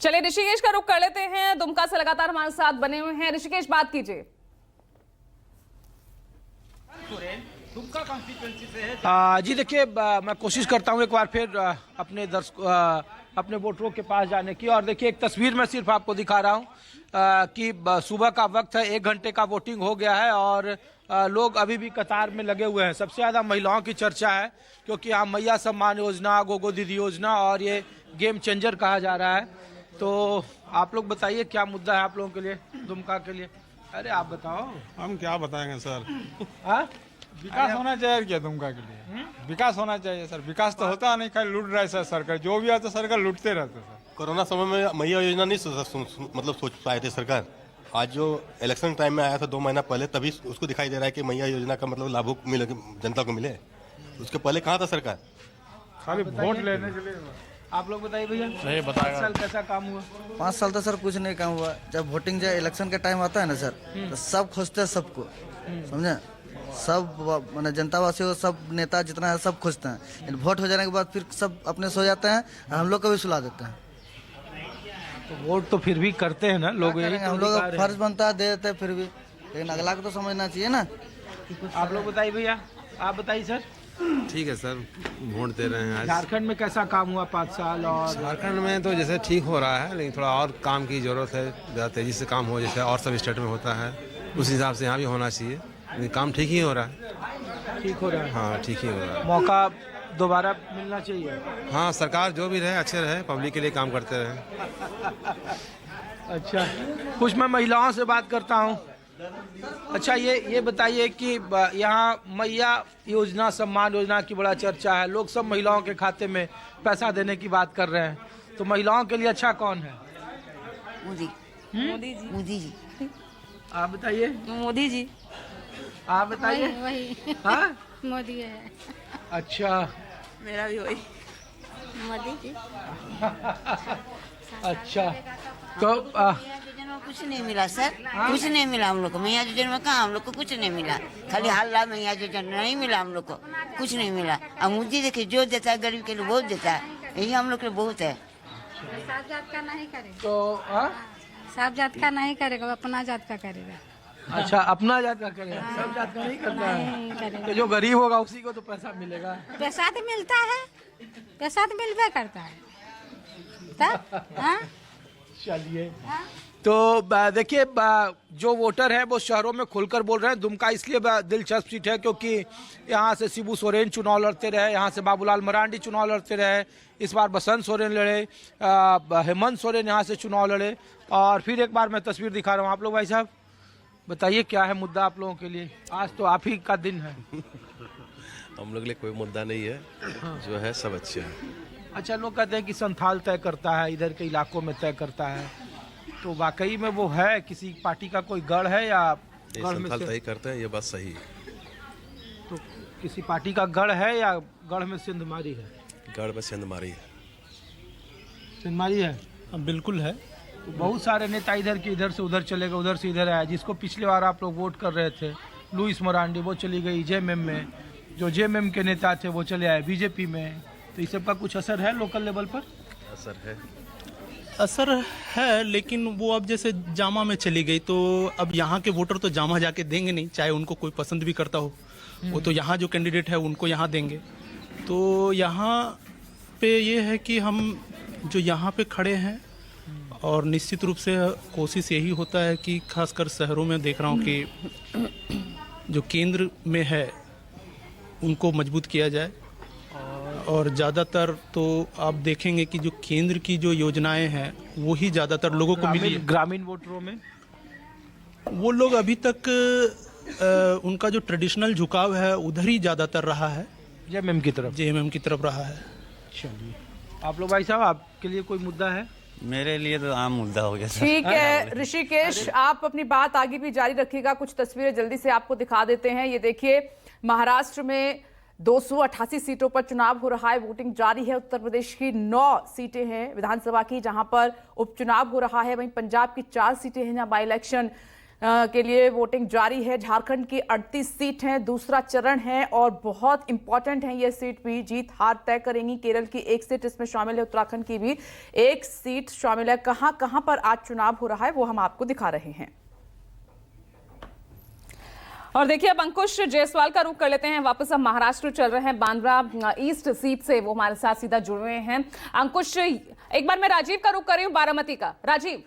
चलिए ऋषिकेश का रुख कर लेते हैं। दुमका से लगातार हमारे साथ बने हुए हैं ऋषिकेश, बात कीजिए। जी देखिए, मैं कोशिश करता हूं एक बार फिर अपने अपने वोटरों के पास जाने की। और देखिए, एक तस्वीर मैं सिर्फ आपको दिखा रहा हूं कि सुबह का वक्त है, 1 घंटे का वोटिंग हो गया है और लोग अभी भी कतार में लगे हुए हैं। सबसे ज़्यादा महिलाओं की चर्चा है क्योंकि यहाँ मैया सम्मान योजना, गोगो दीदी योजना और ये गेम चेंजर कहा जा रहा है। तो आप लोग बताइए क्या मुद्दा है आप लोगों के लिए, दुमका के लिए? अरे आप बताओ। हम क्या बताएंगे सर। हाँ, विकास होना चाहिए क्या दुमका के लिए? विकास होना चाहिए सर। विकास तो होता नहीं, खाली लूट रहा है सर सरकार। जो भी आता सरकार लूटते रहते सर। कोरोना समय में मैया योजना नहीं मतलब सोच पाए थे सरकार। आज जो इलेक्शन टाइम में आया था 2 महीना पहले, तभी उसको दिखाई दे रहा है कि मैया योजना का मतलब लाभ मिले, जनता को मिले। उसके पहले कहाँ था सरकार? खाली वोट लेने के लिए। आप लोग बताइए भैया। नहीं बताएगा। 5 साल कैसा काम हुआ? 5 साल तो सर कुछ नहीं काम हुआ। जब वोटिंग जब इलेक्शन का टाइम आता है ना सर, तो सब खोजते हैं सबको, समझे? सब मैंने जनता वासियों सब नेता जितना है सब खोजते हैं। लेकिन वोट हो जाने के बाद फिर सब अपने सो जाते हैं और हम लोग को भी सुला देते हैं। तो वोट तो फिर भी करते हैं ना लोग, यही तो हम लोग अधिकार का है। फर्ज बनता है, दे देते हैं फिर भी, लेकिन अगला को तो समझना चाहिए ना। आप लोग बताइए भैया, आप बताइए सर। ठीक है सर, वोट दे रहे हैं आज। झारखंड में कैसा काम हुआ 5 साल? और झारखंड में तो जैसे ठीक हो रहा है, लेकिन थोड़ा और काम की ज़रूरत है। ज़्यादा तेज़ी से काम हो जैसे और सब स्टेट में होता है, उस हिसाब से यहाँ भी होना चाहिए। लेकिन काम ठीक ही हो रहा है। ठीक हो रहा है? हाँ, ठीक ही हो रहा है। मौका दोबारा मिलना चाहिए। हाँ, सरकार जो भी रहे अच्छे रहे, पब्लिक के लिए काम करते रहे। अच्छा, कुछ मैं महिलाओं से बात करता हूँ। अच्छा, ये बताइए कि यहाँ मैया योजना, सम्मान योजना की बड़ा चर्चा है। लोग सब महिलाओं के खाते में पैसा देने की बात कर रहे हैं, तो महिलाओं के लिए अच्छा कौन है? मोदी। मोदी जी। आप बताइए। मोदी जी। आप बताइए। वही हाँ, मोदी है। अच्छा, मेरा भी वही मोदी जी। अच्छा, तो कुछ नहीं मिला सर। कुछ नहीं मिला हम लोग को। मैया योजना कहाँ, हम लोग को कुछ नहीं मिला। खाली हल्ला मैया योजना नहीं मिला हम लोग को, कुछ नहीं मिला। अब मोदी देखिए जो देता है गरीब के लिए बहुत देता है, यही हम लोग के लिए बहुत है। साफ जात का नहीं करेगा तो साफ जात का नहीं करेगा, अपना जात का करेगा। अच्छा, अपना जात का करेगा, सब जात का नहीं करता है। तो जो गरीब होगा उसी को तो पैसा मिलेगा। पैसा तो मिलता है, पैसा तो मिलबे करता है तब। हाँ? चलिए, तो देखिए, जो वोटर है वो शहरों में खुलकर बोल रहे हैं। दुमका इसलिए दिलचस्प सीट है क्योंकि यहाँ से शिबू सोरेन चुनाव लड़ते रहे, यहाँ से बाबूलाल मरांडी चुनाव लड़ते रहे, इस बार बसंत सोरेन लड़े, हेमंत सोरेन यहाँ से चुनाव लड़े। और फिर एक बार मैं तस्वीर दिखा रहा हूँ। आप लोग भाई साहब बताइए क्या है मुद्दा आप लोगों के लिए? आज तो आप ही का दिन है। हम लोग के लिए कोई मुद्दा नहीं है, जो है सब अच्छे हैं। अच्छा, लोग कहते हैं कि संथाल तय करता है, इधर के इलाकों में तय करता है, तो वाकई में वो है? किसी पार्टी का कोई गढ़ है या गढ़ में संथाल तय करते हैं, ये बात सही है। तो किसी पार्टी का गढ़ है या गढ़ में सिंधमारी है? गढ़ में सिंधमारी है। सिंधमारी है? बिल्कुल है। तो बहुत सारे नेता इधर के इधर से उधर चले गए, उधर से इधर आए। जिसको पिछले बार आप लोग वोट कर रहे थे, लुइस मरांडी, वो चली गई जेएमएम में। जो जेएमएम के नेता थे वो चले आए बीजेपी में। तो इस सब का कुछ असर है लोकल लेवल पर? असर है, लेकिन वो अब जैसे जामा में चली गई तो अब यहाँ के वोटर तो जामा जाके देंगे नहीं, चाहे उनको कोई पसंद भी करता हो। वो तो यहाँ जो कैंडिडेट है उनको यहाँ देंगे। तो यहाँ पे ये है कि हम जो यहाँ पे खड़े हैं, और निश्चित रूप से कोशिश यही होता है कि खासकर शहरों में देख रहा हूँ कि जो केंद्र में है उनको मजबूत किया जाए। और ज़्यादातर तो आप देखेंगे कि जो केंद्र की जो योजनाएं हैं वो ही ज़्यादातर लोगों को मिली है। ग्रामीण वोटरों में वो लोग अभी तक उनका जो ट्रेडिशनल झुकाव है उधर ही ज़्यादातर रहा है, जेएमएम की तरफ रहा है। चलिए, आप लोग भाई साहब, आपके लिए कोई मुद्दा है? मेरे लिए तो आम मुद्दा हो गया। ठीक है ऋषिकेश, आप अपनी बात आगे भी जारी रखिएगा। कुछ तस्वीरें जल्दी से आपको दिखा देते हैं। ये देखिए, महाराष्ट्र में 288 सीटों पर चुनाव हो रहा है, वोटिंग जारी है। उत्तर प्रदेश की 9 सीटें हैं विधानसभा की, जहां पर उपचुनाव हो रहा है। वहीं पंजाब की 4 सीटें हैं जहां बाई इलेक्शन के लिए वोटिंग जारी है। झारखंड की 38 सीट हैं, दूसरा चरण है और बहुत इंपॉर्टेंट है ये सीट भी, जीत हार तय करेंगी। केरल की एक सीट इसमें शामिल है, उत्तराखंड की भी एक सीट शामिल है। कहां कहां पर आज चुनाव हो रहा है वो हम आपको दिखा रहे हैं। और देखिए अब अंकुश जायसवाल का रुख कर लेते हैं, वापस हम महाराष्ट्र चल रहे हैं। बांद्रा ईस्ट सीट से वो हमारे साथ सीधा जुड़ रहे हैं। अंकुश, एक बार मैं राजीव का रुख कर रही हूँ बारामती का। राजीव।